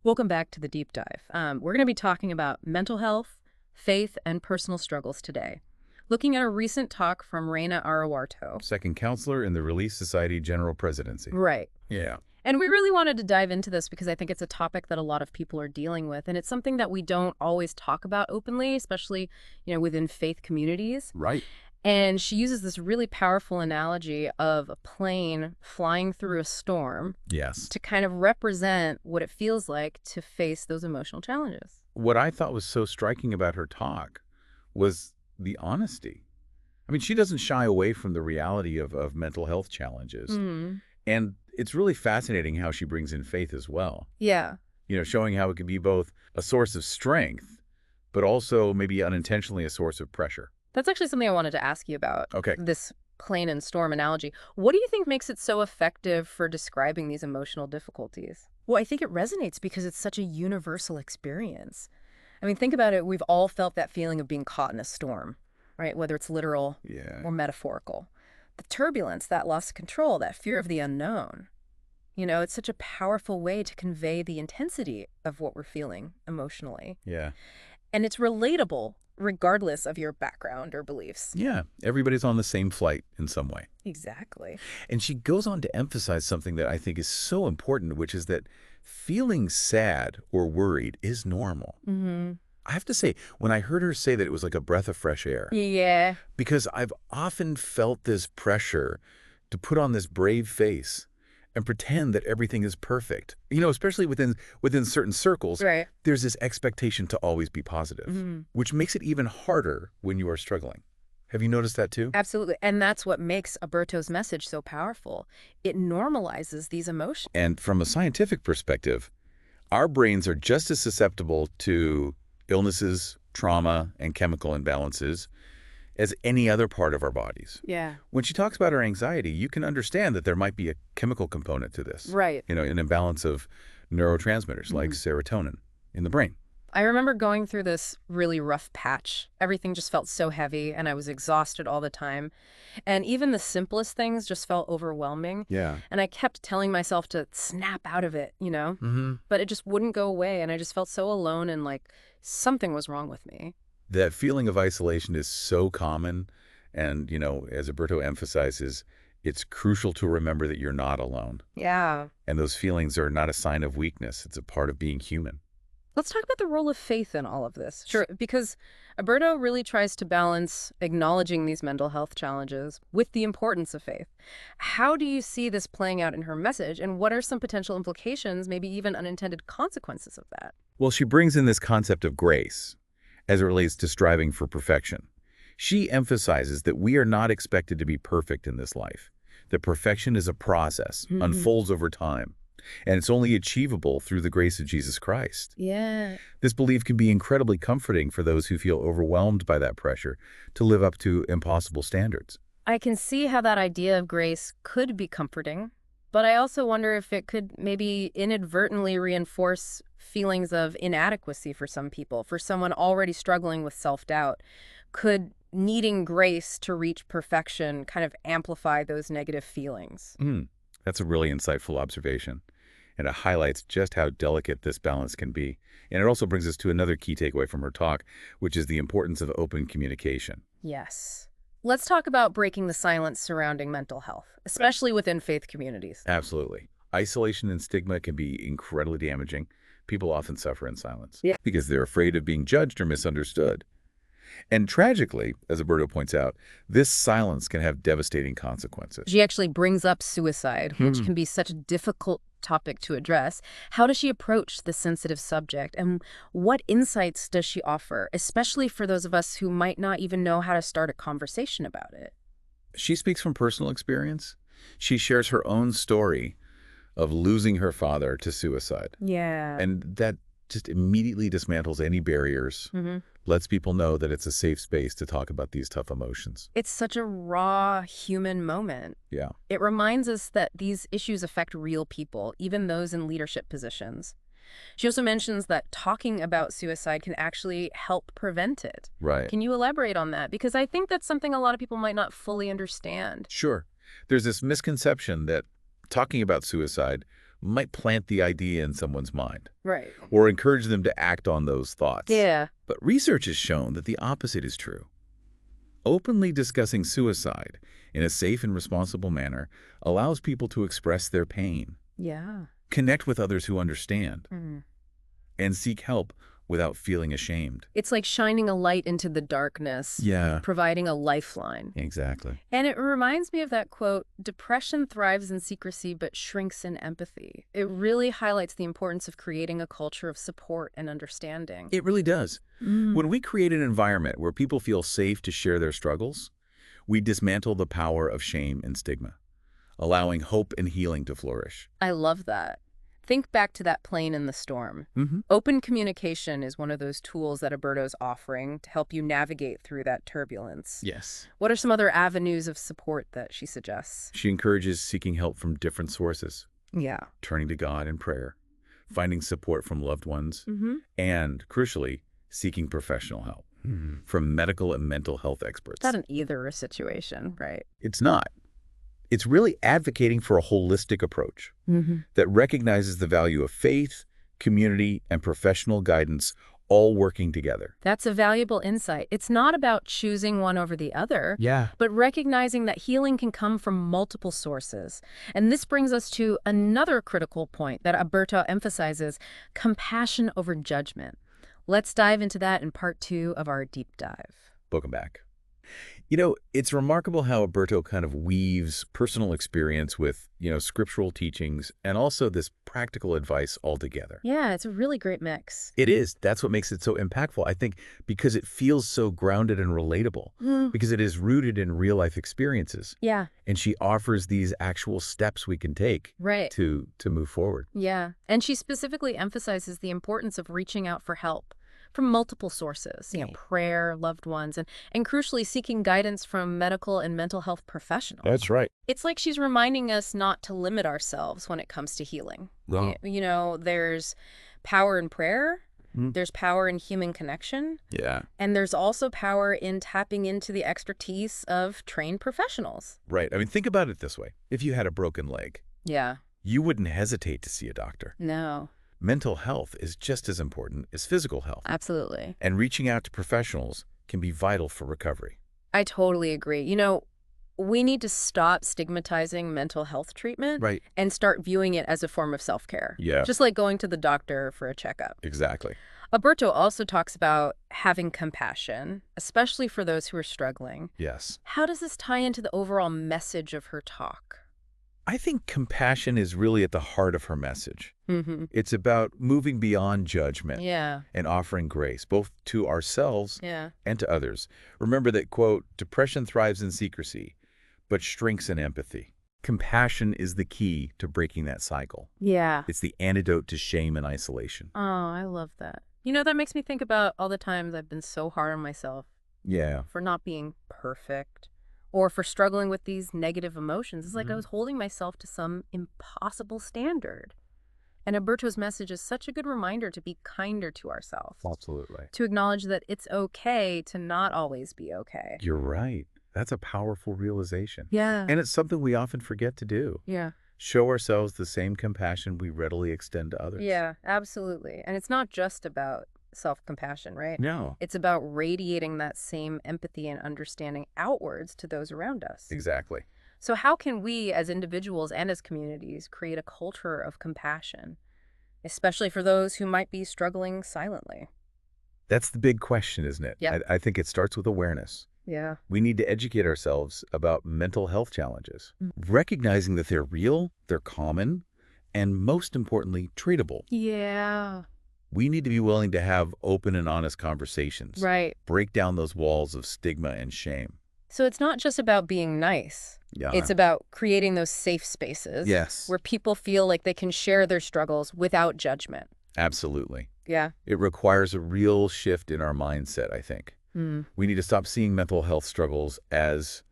Welcome back to the deep dive. We're going to be talking about mental health, faith, and personal struggles today. Looking at a recent talk from Reyna Aburto. Second counselor in the Relief Society General Presidency. Right. Yeah. And we really wanted to dive into this because I think it's a topic that a lot of people are dealing with, and it's something that we don't always talk about openly, especially, within faith communities. Right. And she uses this really powerful analogy of a plane flying through a storm Yes. to kind of represent what it feels like to face those emotional challenges. What I thought was so striking about her talk was the honesty. I mean, she doesn't shy away from the reality of mental health challenges. Mm. And it's really fascinating how she brings in faith as well. Yeah. Showing how it can be both a source of strength, but also maybe unintentionally a source of pressure. That's actually something I wanted to ask you about. Okay. This plane and storm analogy. What do you think makes it so effective for describing these emotional difficulties? Well, I think it resonates because it's such a universal experience. I mean, think about it. We've all felt that feeling of being caught in a storm, right? Whether it's literal Yeah. or metaphorical. The turbulence, that loss of control, that fear of the unknown. It's such a powerful way to convey the intensity of what we're feeling emotionally. Yeah. And it's relatable regardless of your background or beliefs. Yeah. Everybody's on the same flight in some way. Exactly. And she goes on to emphasize something that I think is so important, which is that feeling sad or worried is normal. Mm-hmm. I have to say, when I heard her say that, it was like a breath of fresh air. Yeah. Because I've often felt this pressure to put on this brave face and pretend that everything is perfect. Especially within certain circles, Right. there's this expectation to always be positive, Mm-hmm. which makes it even harder when you are struggling. Have you noticed that too? Absolutely. And that's what makes Aburto's message so powerful. It normalizes these emotions. And from a scientific perspective, our brains are just as susceptible to illnesses, trauma, and chemical imbalances as any other part of our bodies. Yeah. When she talks about her anxiety, you can understand that there might be a chemical component to this. Right. An imbalance of neurotransmitters like serotonin in the brain. I remember going through this really rough patch. Everything just felt so heavy and I was exhausted all the time. And even the simplest things just felt overwhelming. Yeah. And I kept telling myself to snap out of it, Mm-hmm. But it just wouldn't go away. And I just felt so alone and like something was wrong with me. That feeling of isolation is so common. And, as Aburto emphasizes, it's crucial to remember that you're not alone. Yeah. And those feelings are not a sign of weakness. It's a part of being human. Let's talk about the role of faith in all of this. Sure, because Aburto really tries to balance acknowledging these mental health challenges with the importance of faith. How do you see this playing out in her message, and what are some potential implications, maybe even unintended consequences of that? Well, she brings in this concept of grace as it relates to striving for perfection. She emphasizes that we are not expected to be perfect in this life, that perfection is a process, unfolds over time, and it's only achievable through the grace of Jesus Christ. Yeah. This belief can be incredibly comforting for those who feel overwhelmed by that pressure to live up to impossible standards. I can see how that idea of grace could be comforting, but I also wonder if it could maybe inadvertently reinforce feelings of inadequacy for some people, for someone already struggling with self-doubt. Could needing grace to reach perfection kind of amplify those negative feelings? That's a really insightful observation, and it highlights just how delicate this balance can be. And it also brings us to another key takeaway from her talk, which is the importance of open communication. Yes. Let's talk about breaking the silence surrounding mental health, especially within faith communities. Absolutely. Isolation and stigma can be incredibly damaging. People often suffer in silence because they're afraid of being judged or misunderstood. And tragically, as Aburto points out, this silence can have devastating consequences. She actually brings up suicide, which can be such a difficult topic to address. How does she approach this sensitive subject, and what insights does she offer, especially for those of us who might not even know how to start a conversation about it? She speaks from personal experience. She shares her own story of losing her father to suicide. Yeah. And that just immediately dismantles any barriers, lets people know that it's a safe space to talk about these tough emotions. It's such a raw human moment. Yeah. It reminds us that these issues affect real people, even those in leadership positions. She also mentions that talking about suicide can actually help prevent it. Right. Can you elaborate on that? Because I think that's something a lot of people might not fully understand. Sure. There's this misconception that talking about suicide might plant the idea in someone's mind Right. or encourage them to act on those thoughts. Yeah. But research has shown that the opposite is true. Openly discussing suicide in a safe and responsible manner allows people to express their pain, Yeah. connect with others who understand, Mm. and seek help without feeling ashamed. It's like shining a light into the darkness, Yeah, providing a lifeline. exactly. And it reminds me of that quote, depression thrives in secrecy but shrinks in empathy. It really highlights the importance of creating a culture of support and understanding. It really does. When we create an environment where people feel safe to share their struggles, we dismantle the power of shame and stigma, allowing hope and healing to flourish. I love that. Think back to that plane in the storm. Mm-hmm. Open communication is one of those tools that Aburto's offering to help you navigate through that turbulence. Yes. What are some other avenues of support that she suggests? She encourages seeking help from different sources, Yeah. turning to God in prayer, finding support from loved ones, Mm-hmm. and, crucially, seeking professional help from medical and mental health experts. It's not an either situation, right? It's not. It's really advocating for a holistic approach that recognizes the value of faith, community, and professional guidance all working together. That's a valuable insight. It's not about choosing one over the other, Yeah. but recognizing that healing can come from multiple sources. And this brings us to another critical point that Aburto emphasizes, compassion over judgment. Let's dive into that in part 2 of our deep dive. Welcome back. You know, it's remarkable how Aburto kind of weaves personal experience with, scriptural teachings and also this practical advice all together. Yeah, it's a really great mix. It is. That's what makes it so impactful, I think, because it feels so grounded and relatable, because it is rooted in real-life experiences. Yeah, And she offers these actual steps we can take right. to move forward. Yeah, and she specifically emphasizes the importance of reaching out for help from multiple sources, Right. prayer, loved ones, and crucially seeking guidance from medical and mental health professionals. right. It's like she's reminding us not to limit ourselves when it comes to healing. Wow. There's power in prayer, Mm. there's power in human connection, Yeah. and there's also power in tapping into the expertise of trained professionals. Right. I mean, think about it this way. If you had a broken leg, Yeah. you wouldn't hesitate to see a doctor. No, Mental health is just as important as physical health. absolutely. And reaching out to professionals can be vital for recovery. I totally agree. We need to stop stigmatizing mental health treatment Right. and start viewing it as a form of self-care. Yeah. Just like going to the doctor for a checkup. Exactly. Aburto also talks about having compassion, especially for those who are struggling. Yes. How does this tie into the overall message of her talk? I think compassion is really at the heart of her message. Mm-hmm. It's about moving beyond judgment Yeah. and offering grace, both to ourselves Yeah. and to others. Remember that, quote, depression thrives in secrecy, but shrinks in empathy. Compassion is the key to breaking that cycle. Yeah. It's the antidote to shame and isolation. Oh, I love that. That makes me think about all the times I've been so hard on myself Yeah. for not being perfect or for struggling with these negative emotions. It's like I Mhm. was holding myself to some impossible standard. And Aburto's message is such a good reminder to be kinder to ourselves, Absolutely. to acknowledge that it's okay to not always be okay. You're right. That's a powerful realization. Yeah. And it's something we often forget to do. Yeah. Show ourselves the same compassion we readily extend to others. Yeah, absolutely. And it's not just about self-compassion, right? No. It's about radiating that same empathy and understanding outwards to those around us. Exactly. So how can we as individuals and as communities create a culture of compassion, especially for those who might be struggling silently? That's the big question, isn't it? Yeah. I think it starts with awareness. Yeah. We need to educate ourselves about mental health challenges, recognizing that they're real, they're common, and most importantly, treatable. Yeah. We need to be willing to have open and honest conversations, Right. break down those walls of stigma and shame. So it's not just about being nice. Yeah. It's about creating those safe spaces Yes. where people feel like they can share their struggles without judgment. Absolutely. Yeah. It requires a real shift in our mindset, I think. We need to stop seeing mental health struggles as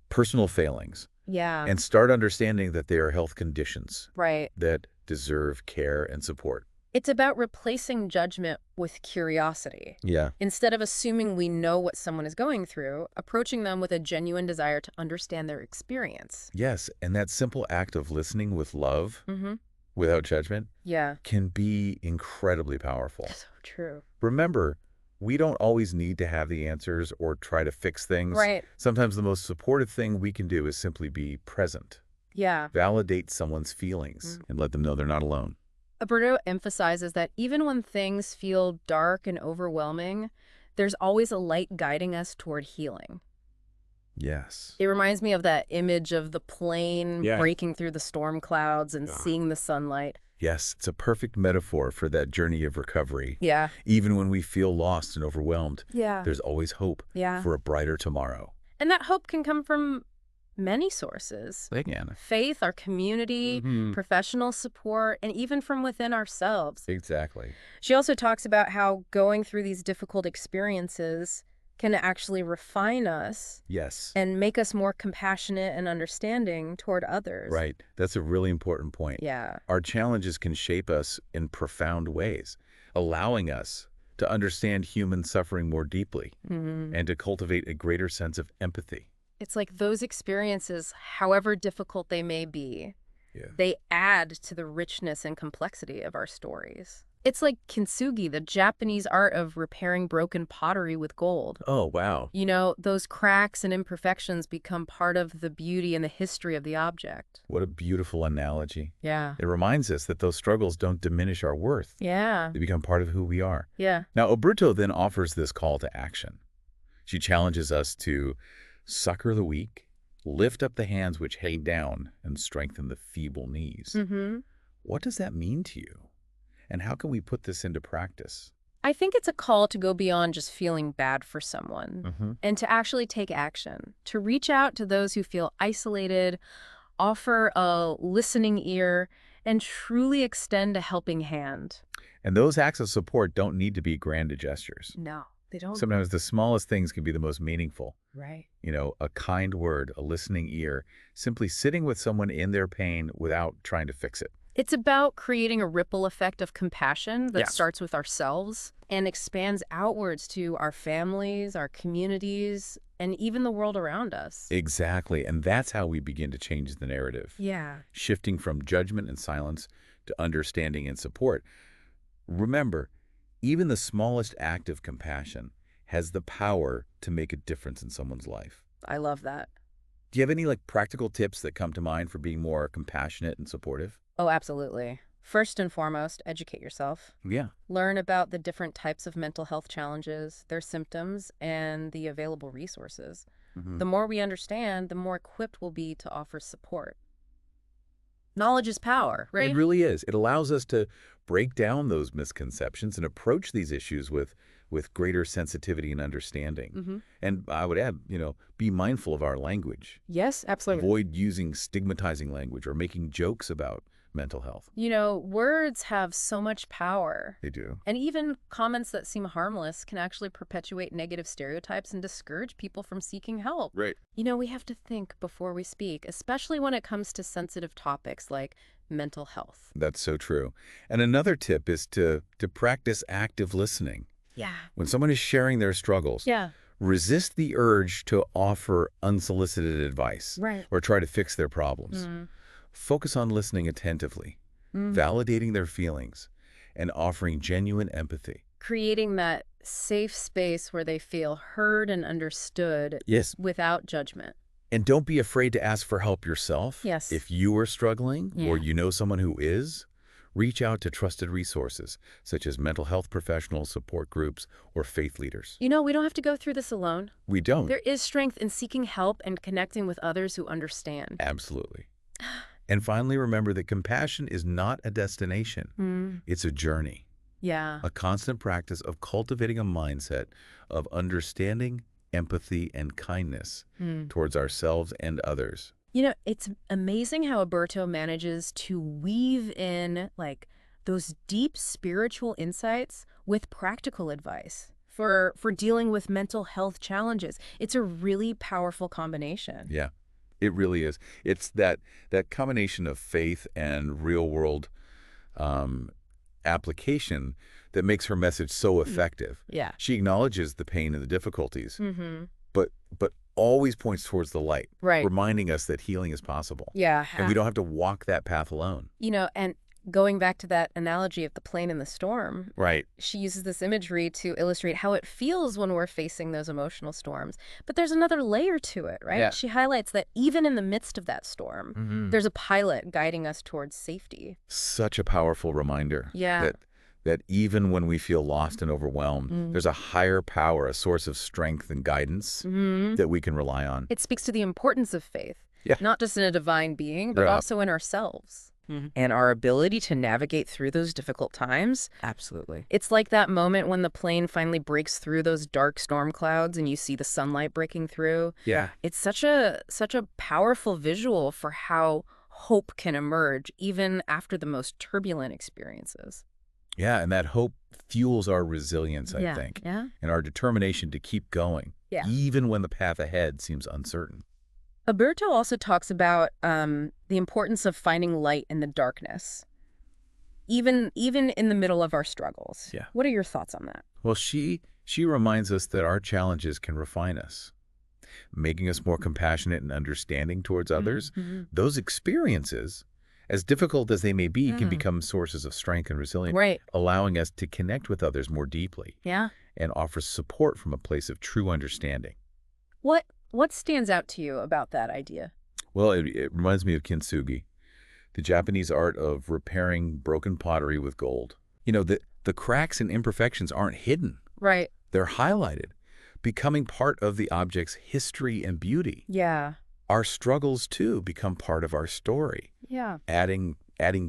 personal failings Yeah. and start understanding that they are health conditions Right. that deserve care and support. It's about replacing judgment with curiosity. Yeah. Instead of assuming we know what someone is going through, approaching them with a genuine desire to understand their experience. Yes, and that simple act of listening with love Mm-hmm. without judgment Yeah. can be incredibly powerful. So true. Remember, we don't always need to have the answers or try to fix things. Right. Sometimes the most supportive thing we can do is simply be present. Yeah. Validate someone's feelings and let them know they're not alone. Aburto emphasizes that even when things feel dark and overwhelming, there's always a light guiding us toward healing. Yes. It reminds me of that image of the plane Yeah. breaking through the storm clouds and seeing the sunlight. Yes, it's a perfect metaphor for that journey of recovery. Yeah. Even when we feel lost and overwhelmed, Yeah. there's always hope for a brighter tomorrow. And that hope can come from many sources. Again. Faith, our community, professional support, and even from within ourselves. Exactly. She also talks about how going through these difficult experiences can actually refine us. Yes. And make us more compassionate and understanding toward others. Right. That's a really important point. Yeah. Our challenges can shape us in profound ways, allowing us to understand human suffering more deeply and to cultivate a greater sense of empathy. It's like those experiences, however difficult they may be, they add to the richness and complexity of our stories. It's like kintsugi, the Japanese art of repairing broken pottery with gold. Oh, wow. You know, those cracks and imperfections become part of the beauty and the history of the object. What a beautiful analogy. Yeah. It reminds us that those struggles don't diminish our worth. Yeah. They become part of who we are. Yeah. Now, Aburto then offers this call to action. She challenges us to succor the weak, lift up the hands which hang down, and strengthen the feeble knees. What does that mean to you? And how can we put this into practice? I think it's a call to go beyond just feeling bad for someone and to actually take action, to reach out to those who feel isolated, offer a listening ear, and truly extend a helping hand. And those acts of support don't need to be grand gestures. No, they don't. Sometimes the smallest things can be the most meaningful. Right. You know, a kind word, a listening ear, simply sitting with someone in their pain without trying to fix it. It's about creating a ripple effect of compassion that starts with ourselves and expands outwards to our families, our communities, and even the world around us. Exactly. And that's how we begin to change the narrative. Yeah. Shifting from judgment and silence to understanding and support. Remember, even the smallest act of compassion has the power to make a difference in someone's life. I love that. Do you have any practical tips that come to mind for being more compassionate and supportive? Oh, absolutely. First and foremost, educate yourself. Yeah. Learn about the different types of mental health challenges, their symptoms, and the available resources. The more we understand, the more equipped we'll be to offer support. Knowledge is power, right? It really is. It allows us to break down those misconceptions and approach these issues with greater sensitivity and understanding. And I would add, be mindful of our language. Yes, absolutely. Avoid using stigmatizing language or making jokes about mental health. You know, words have so much power. They do. And even comments that seem harmless can actually perpetuate negative stereotypes and discourage people from seeking help. Right. You know, we have to think before we speak, especially when it comes to sensitive topics like mental health. That's so true. And another tip is to practice active listening. Yeah. When someone is sharing their struggles, resist the urge to offer unsolicited advice or try to fix their problems. Focus on listening attentively, validating their feelings, and offering genuine empathy. Creating that safe space where they feel heard and understood without judgment. And don't be afraid to ask for help yourself. Yes. If you are struggling or you know someone who is, reach out to trusted resources such as mental health professionals, support groups, or faith leaders. You know, we don't have to go through this alone. We don't. There is strength in seeking help and connecting with others who understand. Absolutely. And finally, remember that compassion is not a destination. It's a journey. Yeah. A constant practice of cultivating a mindset of understanding, empathy, and kindness towards ourselves and others. You know, it's amazing how Aburto manages to weave in, those deep spiritual insights with practical advice for dealing with mental health challenges. It's a really powerful combination. Yeah, it really is. It's that combination of faith and real-world application that makes her message so effective. Yeah. She acknowledges the pain and the difficulties, but always points towards the light, reminding us that healing is possible. Yeah. And we don't have to walk that path alone. You know, and Going back to that analogy of the plane in the storm, Right. she uses this imagery to illustrate how it feels when we're facing those emotional storms. But there's another layer to it, right? Yeah. She highlights that even in the midst of that storm, there's a pilot guiding us towards safety. Such a powerful reminder. Yeah. That even when we feel lost and overwhelmed, there's a higher power, a source of strength and guidance that we can rely on. It speaks to the importance of faith, Yeah. not just in a divine being, but Yeah. also in ourselves. And our ability to navigate through those difficult times. Absolutely. It's like that moment when the plane finally breaks through those dark storm clouds and you see the sunlight breaking through. Yeah. It's such a powerful visual for how hope can emerge even after the most turbulent experiences. Yeah, and that hope fuels our resilience, I think, Yeah. and our determination to keep going, Yeah. even when the path ahead seems uncertain. Aburto also talks about the importance of finding light in the darkness, even in the middle of our struggles. Yeah. What are your thoughts on that? Well, she reminds us that our challenges can refine us, making us more compassionate and understanding towards others. Those experiences, as difficult as they may be, can become sources of strength and resilience, Right. allowing us to connect with others more deeply Yeah. and offer support from a place of true understanding. What stands out to you about that idea? Well, it reminds me of kintsugi, the Japanese art of repairing broken pottery with gold. You know, the cracks and imperfections aren't hidden. Right. They're highlighted, becoming part of the object's history and beauty. Yeah. Our struggles, too, become part of our story, Yeah. adding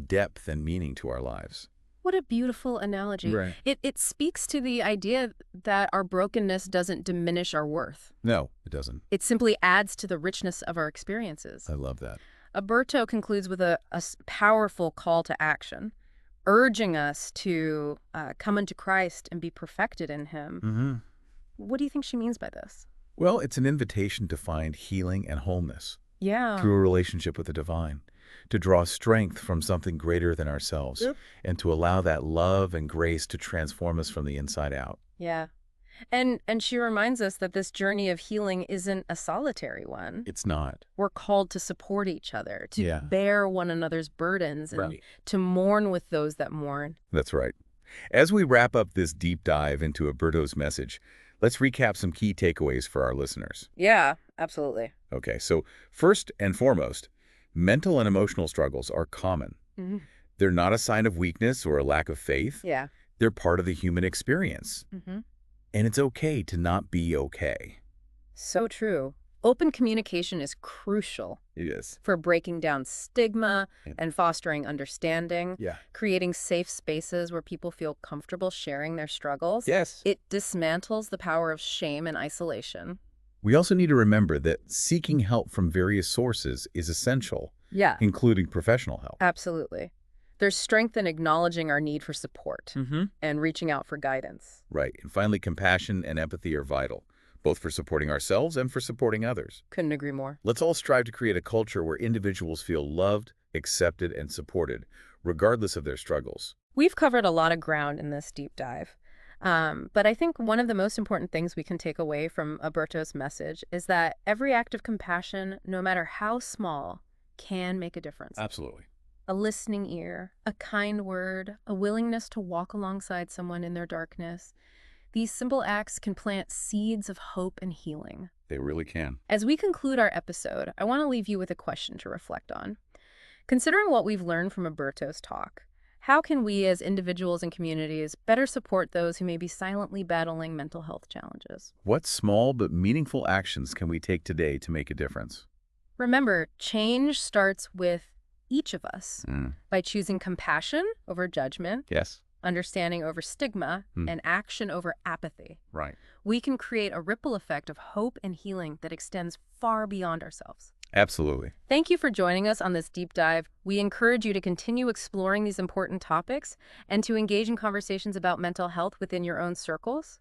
depth and meaning to our lives. What a beautiful analogy. Right. It speaks to the idea that our brokenness doesn't diminish our worth. No, it doesn't. It simply adds to the richness of our experiences. I love that. Aburto concludes with a powerful call to action, urging us to come into Christ and be perfected in him. What do you think she means by this? Well, it's an invitation to find healing and wholeness Yeah. through a relationship with the divine, to draw strength from something greater than ourselves, and to allow that love and grace to transform us from the inside out. Yeah. And she reminds us that this journey of healing isn't a solitary one. It's not. We're called to support each other, to Yeah. bear one another's burdens, and Right. to mourn with those that mourn. That's right. As we wrap up this deep dive into Aburto's message, let's recap some key takeaways for our listeners. Yeah, absolutely. Okay, so first and foremost, mental and emotional struggles are common. They're not a sign of weakness or a lack of faith. Yeah. They're part of the human experience. And it's okay to not be okay. So true. Open communication is crucial Yes. for breaking down stigma Yeah. and fostering understanding, Yeah. creating safe spaces where people feel comfortable sharing their struggles. Yes. It dismantles the power of shame and isolation. We also need to remember that seeking help from various sources is essential, Yeah, including professional help. absolutely. There's strength in acknowledging our need for support and reaching out for guidance. Right. And finally, compassion and empathy are vital, both for supporting ourselves and for supporting others. Couldn't agree more. Let's all strive to create a culture where individuals feel loved, accepted, and supported, regardless of their struggles. We've covered a lot of ground in this deep dive. But I think one of the most important things we can take away from Aburto's message is that every act of compassion, no matter how small, can make a difference. Absolutely. A listening ear, a kind word, a willingness to walk alongside someone in their darkness. These simple acts can plant seeds of hope and healing. They really can. As we conclude our episode, I want to leave you with a question to reflect on. Considering what we've learned from Aburto's talk, how can we as individuals and communities better support those who may be silently battling mental health challenges? What small but meaningful actions can we take today to make a difference? Remember, change starts with each of us by choosing compassion over judgment, Yes. understanding over stigma, and action over apathy. Right. We can create a ripple effect of hope and healing that extends far beyond ourselves. Absolutely. Thank you for joining us on this deep dive. We encourage you to continue exploring these important topics and to engage in conversations about mental health within your own circles.